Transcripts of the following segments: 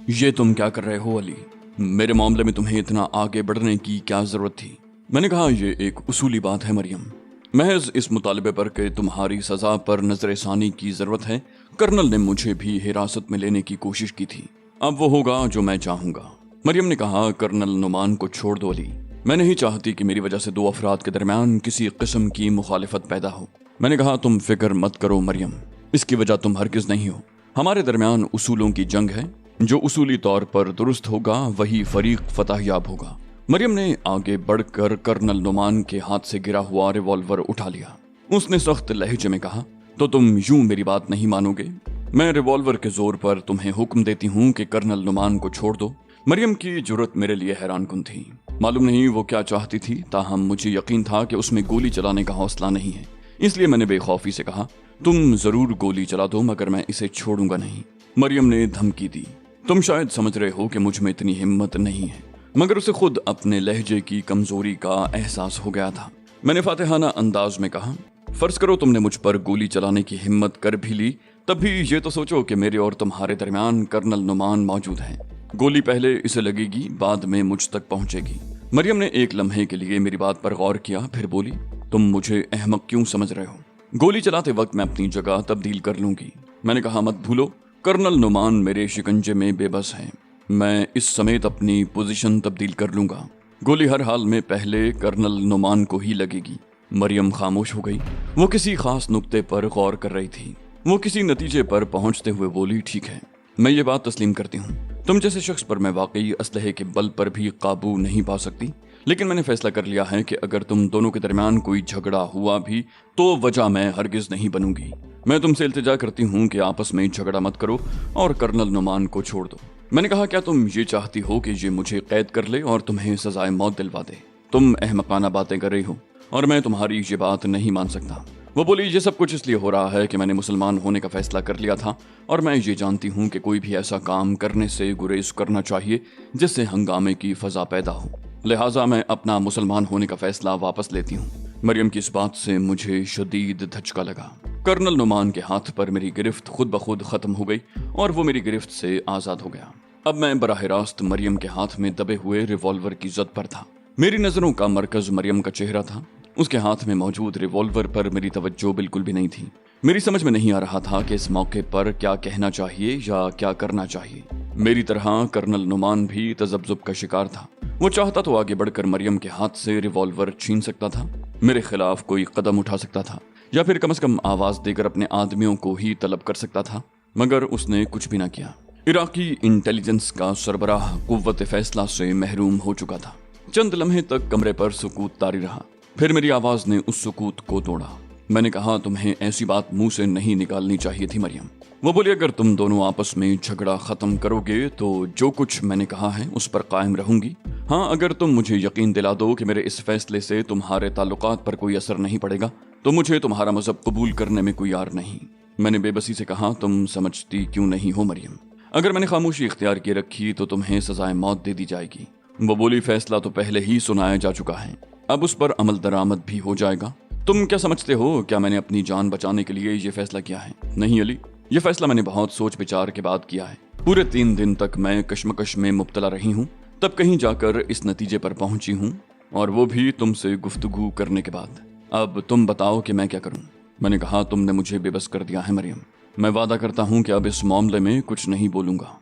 یہ تم کیا کر رہے ہو علی؟ میرے معاملے میں تمہیں اتنا آگے بڑھنے کی کیا ضرورت تھی؟ میں نے کہا یہ ایک اصولی بات ہے مریم، محض اس مطالبے پر کہ تمہاری سزا پر نظر ثانی کی ضرورت ہے کرنل نے مجھے بھی حراست میں لینے کی کوشش کی تھی، اب وہ ہوگا جو میں چاہوں گا۔ مریم نے کہا کرنل نعمان کو چھوڑ دو علی، میں نہیں چاہتی کہ میری وجہ سے دو افراد کے درمیان کسی قسم کی مخالفت پیدا ہو۔ میں نے کہا تم فکر مت کرو مریم، اس کی وجہ تم ہرگز نہیں ہو، ہمارے درمیان اصولوں کی جنگ ہے، جو اصولی طور پر درست ہوگا وہی فریق فتح یاب ہوگا۔ مریم نے آگے بڑھ کر کرنل نعمان کے ہاتھ سے گرا ہوا ریوالور اٹھا لیا۔ اس نے سخت لہجے میں کہا تو تم یوں میری بات نہیں مانو گے؟ میں ریوالور کے زور پر تمہیں حکم دیتی ہوں کہ کرنل نعمان کو چھوڑ دو۔ مریم کی جرت میرے لیے حیران کن تھی، معلوم نہیں وہ کیا چاہتی تھی، تاہم مجھے یقین تھا کہ اس میں گولی چلانے کا حوصلہ نہیں ہے، اس لیے میں نے بے خوفی سے کہا تم ضرور گولی چلا دو مگر میں اسے چھوڑوں گا نہیں۔ مریم نے دھمکی دی، تم شاید سمجھ رہے ہو کہ مجھ میں اتنی ہمت نہیں ہے، مگر اسے خود اپنے لہجے کی کمزوری کا احساس ہو گیا تھا۔ میں نے فاتحانہ انداز میں کہا فرض کرو تم نے مجھ پر گولی چلانے کی ہمت کر بھی لی، تب بھی یہ تو سوچو کہ میرے اور تمہارے درمیان کرنل نعمان موجود ہیں، گولی پہلے اسے لگے گی بعد میں مجھ تک پہنچے گی۔ مریم نے ایک لمحے کے لیے میری بات پر غور کیا، پھر بولی تم مجھے احمق کیوں سمجھ رہے ہو؟ گولی چلاتے وقت میں اپنی جگہ تبدیل کر لوں گی۔ میں نے کہا مت بھولو کرنل نعمان میرے شکنجے میں بے بس ہیں، میں اس سمیت اپنی پوزیشن تبدیل کر لوں گا، گولی ہر حال میں پہلے کرنل نعمان کو ہی لگے گی۔ مریم خاموش ہو گئی، وہ کسی خاص نقطے پر غور کر رہی تھی، وہ کسی نتیجے پر پہنچتے ہوئے بولی ٹھیک ہے، میں یہ بات تسلیم کرتی ہوں، تم جیسے شخص پر میں واقعی اسلحے کے بل پر بھی قابو نہیں پا سکتی، لیکن میں نے فیصلہ کر لیا ہے کہ اگر تم دونوں کے درمیان کوئی جھگڑا ہوا بھی تو وجہ میں ہرگز نہیں بنوں گی۔ میں تم سے التجا کرتی ہوں کہ آپس میں جھگڑا مت کرو اور کرنل نعمان کو چھوڑ دو۔ میں نے کہا کیا تم یہ چاہتی ہو کہ یہ مجھے قید کر لے اور تمہیں سزائے موت دلوا دے؟ تم احمقانہ باتیں کر رہی ہو اور میں تمہاری یہ بات نہیں مان سکتا۔ وہ بولی یہ سب کچھ اس لیے ہو رہا ہے کہ میں نے مسلمان ہونے کا فیصلہ کر لیا تھا اور میں یہ جانتی ہوں کہ کوئی بھی ایسا کام کرنے سے گریز کرنا چاہیے جس سے ہنگامے کی فضا پیدا ہو، لہٰذا میں اپنا مسلمان ہونے کا فیصلہ واپس لیتی ہوں۔ مریم کی اس بات سے مجھے شدید دھچکا لگا۔ کرنل نعمان کے ہاتھ پر میری گرفت خود بخود ختم ہو گئی اور وہ میری گرفت سے آزاد ہو گیا۔ اب میں براہ راست مریم کے ہاتھ میں دبے ہوئے ریوالور کی زد پر تھا۔ میری نظروں کا مرکز مریم کا چہرہ تھا، اس کے ہاتھ میں موجود ریوالور پر میری توجہ بالکل بھی نہیں تھی۔ میری سمجھ میں نہیں آ رہا تھا کہ اس موقع پر کیا کہنا چاہیے یا کیا کرنا چاہیے۔ میری طرح کرنل نعمان بھی تذبذب کا شکار تھا، وہ چاہتا تو آگے بڑھ کر مریم کے ہاتھ سے ریوالور چھین سکتا تھا، میرے خلاف کوئی قدم اٹھا سکتا تھا یا پھر کم از کم آواز دے کر اپنے آدمیوں کو ہی طلب کر سکتا تھا، مگر اس نے کچھ بھی نہ کیا۔ عراقی انٹیلیجنس کا سربراہ قوت فیصلہ سے محروم ہو چکا تھا۔ چند لمحے تک کمرے پر سکوت طاری رہا، پھر میری آواز نے اس سکوت کو توڑا۔ میں نے کہا تمہیں ایسی بات منہ سے نہیں نکالنی چاہیے تھی مریم۔ وہ بولی اگر تم دونوں آپس میں جھگڑا ختم کرو گے تو جو کچھ میں نے کہا ہے اس پر قائم رہوں گی، ہاں اگر تم مجھے یقین دلا دو کہ میرے اس فیصلے سے تمہارے تعلقات پر کوئی اثر نہیں پڑے گا تو مجھے تمہارا مذہب قبول کرنے میں کوئی یار نہیں۔ میں نے بے بسی سے کہا تم سمجھتی کیوں نہیں ہو مریم، اگر میں نے خاموشی اختیار کی رکھی تو تمہیں سزائے موت دے دی جائے گی۔ وہ بولی فیصلہ تو پہلے ہی سنایا جا چکا ہے، اب اس پر عمل درآمد بھی ہو جائے گا۔ تم کیا سمجھتے ہو کیا میں نے اپنی جان بچانے کے لیے یہ فیصلہ کیا ہے؟ نہیں علی، یہ فیصلہ میں نے بہت سوچ بچار کے بعد کیا ہے۔ پورے 3 دن تک میں کشمکش میں مبتلا رہی ہوں، تب کہیں جا کر اس نتیجے پر پہنچی ہوں، اور وہ بھی تم سے گفتگو کرنے کے بعد۔ اب تم بتاؤ کہ میں کیا کروں؟ میں نے کہا تم نے مجھے بے بس کر دیا ہے مریم، میں وعدہ کرتا ہوں کہ اب اس معاملے میں کچھ نہیں بولوں گا۔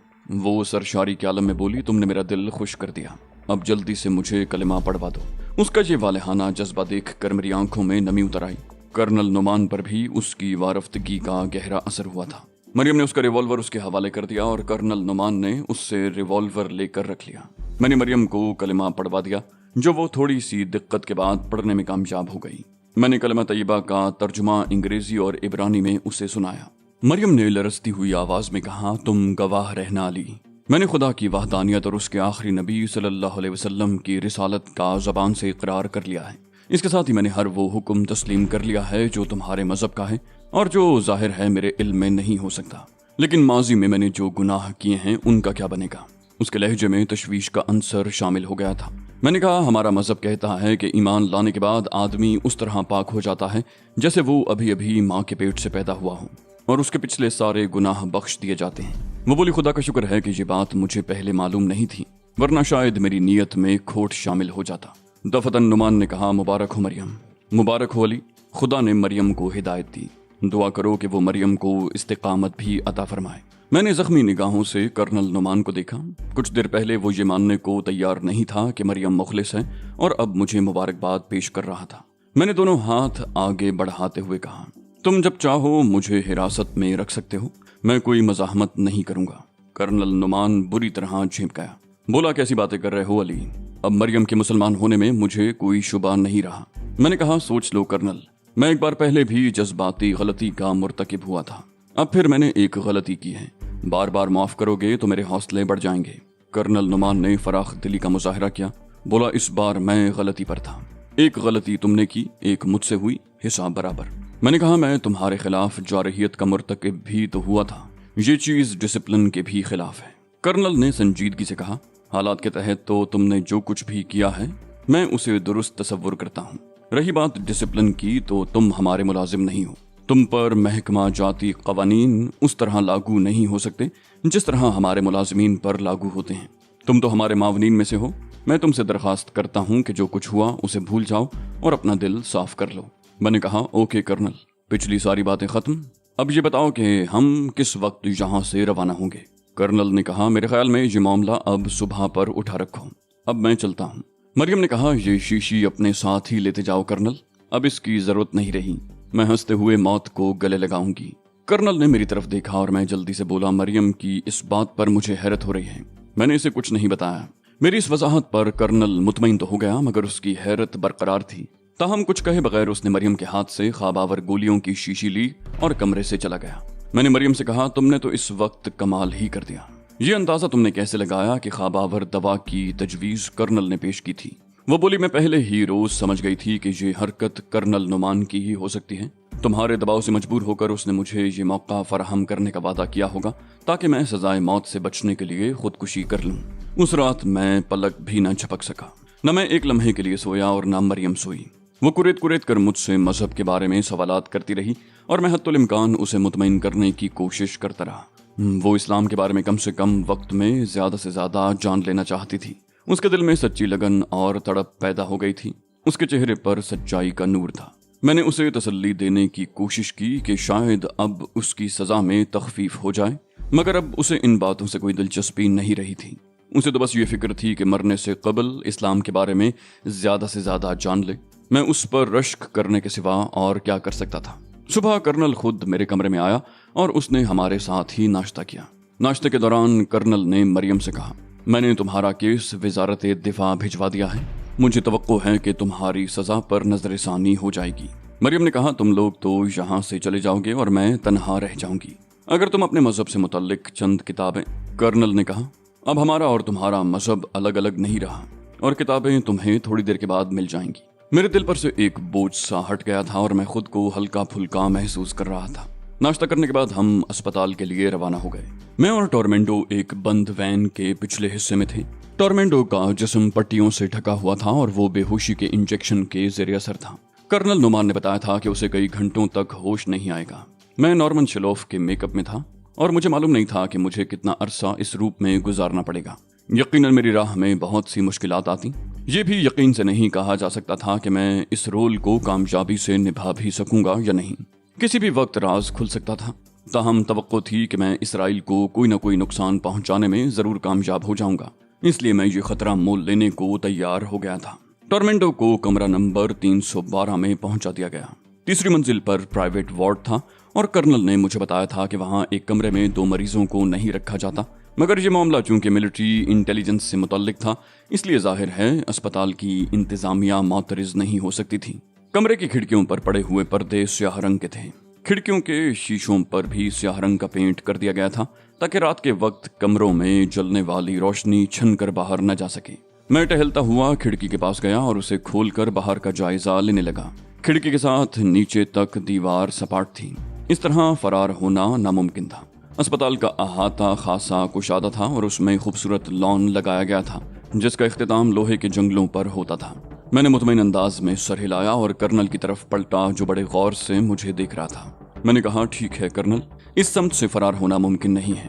وہ سرشاری کے عالم میں بولی تم نے میرا دل خوش کر دیا، اب جلدی سے مجھے کلمہ پڑھوا دو۔ اس کا یہ والہانہ جذبہ دیکھ کر میری آنکھوں میں نمی اتر آئی۔ کرنل نعمان پر بھی اس کی وارفتگی کا گہرا اثر ہوا تھا۔ مریم نے اس کا ریوالور اس کے حوالے کر دیا اور کرنل نعمان نے اس سے ریوالور لے کر رکھ لیا۔ میں نے مریم کو کلمہ پڑھوا دیا جو وہ تھوڑی سی دقت کے بعد پڑھنے میں کامیاب ہو گئی۔ میں نے کلمہ طیبہ کا ترجمہ انگریزی اور عبرانی میں اسے سنایا۔ مریم نے لرزتی ہوئی آواز میں کہا تم گواہ رہنا علی، میں نے خدا کی وحدانیت اور اس کے آخری نبی صلی اللہ علیہ وسلم کی رسالت کا زبان سے اقرار کر لیا ہے، اس کے ساتھ ہی میں نے ہر وہ حکم تسلیم کر لیا ہے جو تمہارے مذہب کا ہے اور جو ظاہر ہے میرے علم میں نہیں ہو سکتا، لیکن ماضی میں نے جو گناہ کیے ہیں ان کا کیا بنے گا؟ اس کے لہجے میں تشویش کا عنصر شامل ہو گیا تھا۔ میں نے کہا ہمارا مذہب کہتا ہے کہ ایمان لانے کے بعد آدمی اس طرح پاک ہو جاتا ہے جیسے وہ ابھی ابھی ماں کے پیٹ سے پیدا ہوا ہو، اور اس کے پچھلے سارے گناہ بخش دیے جاتے ہیں۔ وہ بولی خدا کا شکر ہے کہ یہ بات مجھے پہلے معلوم نہیں تھی، ورنہ شاید میری نیت میں کھوٹ شامل ہو جاتا۔ دفتن نعمان نے کہا مبارک ہو مریم۔ مبارک ہو علی، خدا نے مریم کو ہدایت دی، دعا کرو کہ وہ مریم کو استقامت بھی عطا فرمائے۔ میں نے زخمی نگاہوں سے کرنل نعمان کو دیکھا۔ کچھ دیر پہلے وہ یہ ماننے کو تیار نہیں تھا کہ مریم مخلص ہے اور اب مجھے مبارکباد پیش کر رہا تھا۔ میں نے دونوں ہاتھ آگے بڑھاتے ہوئے کہا تم جب چاہو مجھے حراست میں رکھ سکتے ہو، میں کوئی مزاحمت نہیں کروں گا۔ کرنل نعمان بری طرح جھنپ گیا، بولا کیسی باتیں کر رہے ہو علی، اب مریم کے مسلمان ہونے میں مجھے کوئی شبہ نہیں رہا۔ میں نے کہا سوچ لو کرنل، میں ایک بار پہلے بھی جذباتی غلطی کا مرتکب ہوا تھا، اب پھر میں نے ایک غلطی کی ہے، بار بار معاف کرو گے تو میرے حوصلے بڑھ جائیں گے۔ کرنل نعمان نے فراخ دلی کا مظاہرہ کیا، بولا اس بار میں غلطی پر تھا، ایک غلطی تم نے کی، ایک مجھ سے ہوئی، حساب برابر۔ میں نے کہا میں تمہارے خلاف جارحیت کا مرتکب بھی تو ہوا تھا، یہ چیز ڈسپلن کے بھی خلاف ہے۔ کرنل نے سنجیدگی سے کہا حالات کے تحت تو تم نے جو کچھ بھی کیا ہے میں اسے درست تصور کرتا ہوں، رہی بات ڈسپلن کی تو تم ہمارے ملازم نہیں ہو، تم پر محکمہ جاتی قوانین اس طرح لاگو نہیں ہو سکتے جس طرح ہمارے ملازمین پر لاگو ہوتے ہیں، تم تو ہمارے معاونین میں سے ہو۔ میں تم سے درخواست کرتا ہوں کہ جو کچھ ہوا اسے بھول جاؤ اور اپنا دل صاف کر لو۔ میں نے کہا اوکے کرنل، پچھلی ساری باتیں ختم، اب یہ بتاؤ کہ ہم کس وقت یہاں سے روانہ ہوں گے۔ کرنل نے کہا میرے خیال میں یہ معاملہ اب صبح پر اٹھا رکھو، اب میں چلتا ہوں۔ مریم نے کہا یہ شیشی اپنے ساتھ ہی لیتے جاؤ کرنل، اب اس کی ضرورت نہیں رہی، میں ہنستے ہوئے موت کو گلے لگاؤں گی۔ کرنل نے میری طرف دیکھا اور میں جلدی سے بولا مریم کی اس بات پر مجھے حیرت ہو رہی ہے، میں نے اسے کچھ نہیں بتایا۔ میری اس وضاحت پر کرنل مطمئن تو ہو گیا مگر اس کی حیرت برقرار تھی، تاہم کچھ کہے بغیر اس نے مریم کے ہاتھ سے خواب آور گولیوں کی شیشی لی اور کمرے سے چلا گیا۔ میں نے مریم سے کہا تم نے تو اس وقت کمال ہی کر دیا، یہ اندازہ تم نے کیسے لگایا کہ خواب آور دوا کی تجویز کرنل نے پیش کی تھی؟ وہ بولی میں پہلے ہی روز سمجھ گئی تھی کہ یہ حرکت کرنل نعمان کی ہی ہو سکتی ہے، تمہارے دباؤ سے مجبور ہو کر اس نے مجھے یہ موقع فراہم کرنے کا وعدہ کیا ہوگا تاکہ میں سزائے موت سے بچنے کے لیے خودکشی کر لوں۔ اس رات میں پلک بھی نہ جھپک سکا، نہ میں ایک لمحے کے لیے سویا اور نہ مریم سوئی۔ وہ کریت کریت کر مجھ سے مذہب کے بارے میں سوالات کرتی رہی اور میں حتی الامکان اسے مطمئن کرنے کی کوشش کرتا رہا۔ وہ اسلام کے بارے میں کم سے کم وقت میں زیادہ سے زیادہ جان لینا چاہتی تھی، اس کے دل میں سچی لگن اور تڑپ پیدا ہو گئی تھی، اس کے چہرے پر سچائی کا نور تھا۔ میں نے اسے تسلی دینے کی کوشش کی کہ شاید اب اس کی سزا میں تخفیف ہو جائے، مگر اب اسے ان باتوں سے کوئی دلچسپی نہیں رہی تھی، اسے تو بس یہ فکر تھی کہ مرنے سے قبل اسلام کے بارے میں زیادہ سے زیادہ جان لے۔ میں اس پر رشک کرنے کے سوا اور کیا کر سکتا تھا؟ صبح کرنل خود میرے کمرے میں آیا اور اس نے ہمارے ساتھ ہی ناشتہ کیا۔ ناشتے کے دوران کرنل نے مریم سے کہا میں نے تمہارا کیس وزارت دفاع بھجوا دیا ہے، مجھے توقع ہے کہ تمہاری سزا پر نظر ثانی ہو جائے گی۔ مریم نے کہا تم لوگ تو یہاں سے چلے جاؤ گے اور میں تنہا رہ جاؤں گی اگر تم اپنے مذہب سے متعلق چند کتابیں۔ کرنل نے کہا اب ہمارا اور تمہارا مذہب الگ الگ نہیں رہا اور کتابیں تمہیں تھوڑی دیر کے بعد مل جائیں گی۔ میرے دل پر سے ایک بوجھ سا ہٹ گیا تھا اور میں خود کو ہلکا پھلکا محسوس کر رہا تھا۔ ناشتہ کرنے کے بعد ہم اسپتال کے لیے روانہ ہو گئے۔ میں اور ٹورمینڈو ایک بند وین کے پچھلے حصے میں تھے۔ ٹورمینڈو کا جسم پٹیوں سے ڈھکا ہوا تھا اور وہ بے ہوشی کے انجیکشن کے زیر اثر تھا۔ کرنل نعمان نے بتایا تھا کہ اسے کئی گھنٹوں تک ہوش نہیں آئے گا۔ میں نارمن شلوف کے میک اپ میں تھا اور مجھے معلوم نہیں تھا کہ مجھے کتنا عرصہ اس روپ میں گزارنا پڑے گا۔ یقیناً میری راہ میں بہت سی مشکلات آتی، یہ بھی یقین سے نہیں کہا جا سکتا تھا کہ میں اس رول کو کامیابی سے نبھا بھی سکوں گا یا نہیں، کسی بھی وقت راز کھل سکتا تھا، تاہم توقع تھی کہ میں اسرائیل کو کوئی نہ کوئی نقصان پہنچانے میں ضرور کامیاب ہو جاؤں گا، اس لیے میں یہ خطرہ مول لینے کو تیار ہو گیا تھا۔ ٹورمینڈو کو کمرہ نمبر 312 میں پہنچا دیا گیا، تیسری منزل پر پرائیویٹ وارڈ تھا اور کرنل نے مجھے بتایا تھا کہ وہاں ایک کمرے میں 2 مریضوں کو نہیں رکھا جاتا، مگر یہ معاملہ چونکہ ملٹری انٹیلیجنس سے متعلق تھا اس لیے ظاہر ہے اسپتال کی انتظامیہ معترض نہیں ہو سکتی تھی۔ کمرے کی کھڑکیوں پر پڑے ہوئے پردے سیاہ رنگ کے تھے، کھڑکیوں کے شیشوں پر بھی سیاہ رنگ کا پینٹ کر دیا گیا تھا تاکہ رات کے وقت کمروں میں جلنے والی روشنی چھن کر باہر نہ جا سکے۔ میں ٹہلتا ہوا کھڑکی کے پاس گیا اور اسے کھول کر باہر کا جائزہ لینے لگا۔ کھڑکی کے ساتھ نیچے تک دیوار سپاٹ تھی، اس طرح فرار ہونا ناممکن تھا۔ اسپتال کا احاطہ خاصا کشادہ تھا اور اس میں خوبصورت لان لگایا گیا تھا جس کا اختتام لوہے کے جنگلوں پر ہوتا تھا۔ میں نے مطمئن انداز میں سر ہلایا اور کرنل کی طرف پلٹا جو بڑے غور سے مجھے دیکھ رہا تھا۔ میں نے کہا ٹھیک ہے کرنل، اس سمت سے فرار ہونا ممکن نہیں ہے،